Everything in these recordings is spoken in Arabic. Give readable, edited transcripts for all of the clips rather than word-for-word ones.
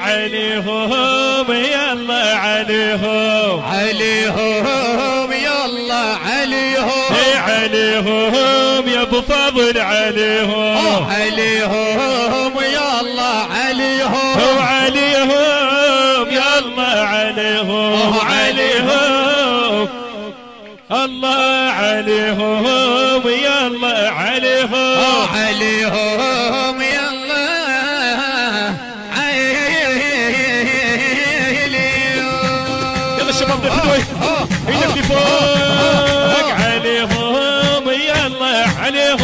عليهم يلا عليهم عليهم يلا عليهم عليهم يا ابو فضل عليهم عليهم يلا عليهم عليهم يلا عليهم عليهم الله عليهم يلا عليهم عليهم يلا يلا الشباب بالفدوي ايدك لفوق عليهم يلا عليهم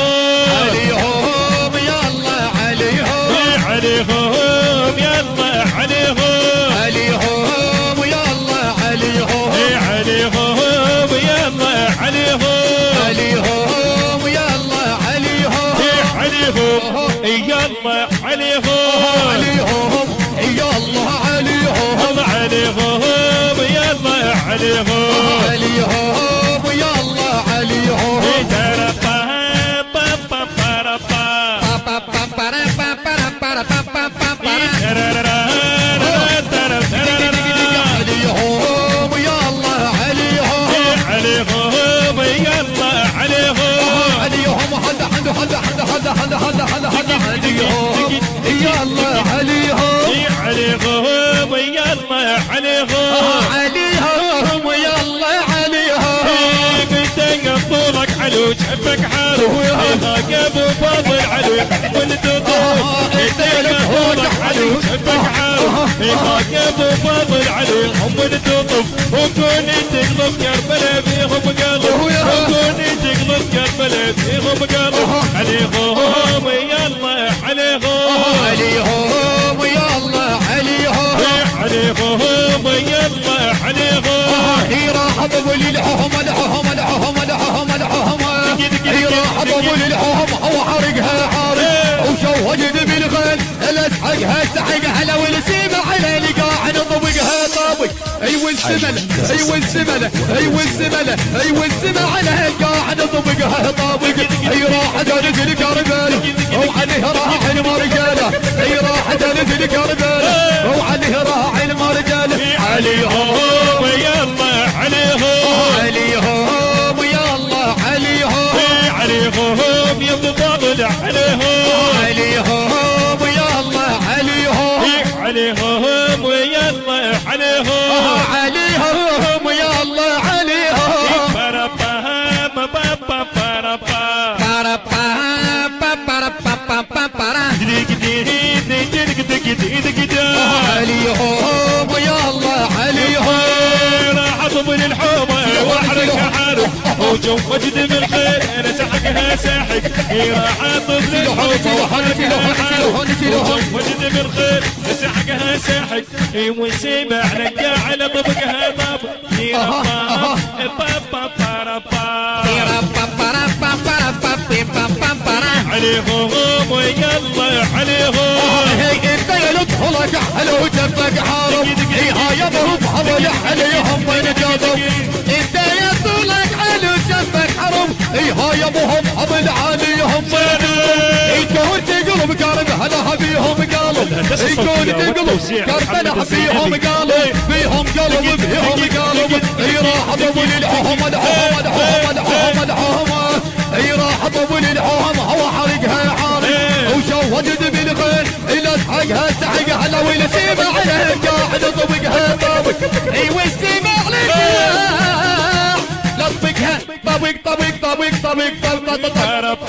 عليهم يلا عليهم عليهم يلا عليهم عليهم يلا عليهم عليهم يلا عليهم عليهم يلا عليهم عليهم يلا عليهم عليهم يلا عليهم عليهم يلا عليهم عليهم يلا عليهم وجهك حلو هاك ابو فضل علو والدطوف يديك علو وجهك حلو هاك ابو فضل علو والدطوف وكون تقلب كربلاء فيهم قلب وكون تقلب كربلاء فيهم قلب عليهم يلا عليهم عليهم يلا عليهم عليهم يلا عليهم راح ابو للحهم لحهم لحهم لحهم لحهم راح ابو للحهم هو حرقها حارق وشوجد بالغل الاسحقها سحقها لو السيمه على قاعد طبقها طابق ايوه السمله ايوه السمله ايوه السمله ايوه السمله على قاعد طبقها طابق اي راح دانت الكربل وعليه راح المرجله اي راح دانت الكربل وعليه راح المرجله عليهم يلا عليهم عليهم يلا عليهم عليهم يا ابو فضل عليهم عليهم يلا عليهم عليهم ويلا عليهم عليهم يلا عليهم عليهم يلا عليهم راح اضمن الحومه واحرقها حارق وجو مجد بالخير انا سحقها ساحق راح اضمن الحومه واحرقها حارق وجو مجد بالخير سحقها ساحق وسيبع نقع على طبقها طاب عليهم ويلا عليهم انت يا لطفك حلو جنبك حارب هاي ابوهم حضل عليهم من جاذب انت يا طولك حلو جنبك حرب هاي ابوهم حضل عليهم من يكون تقلب قارب هلا بيهم قالب يكون تقلب كربلة بيهم قالب بيهم قلب بيهم قالب راح ابو للحهم الحهم الحهم الحهم الحهم راح ابو للحهم هو حرقها حارق وشوجد بالخير الى اسحقها سحقها لو السيمه عليه قاعد طبقها طابق ايوه السيمه عليك لطبقها طبق طبق طبق طبق طبق طبق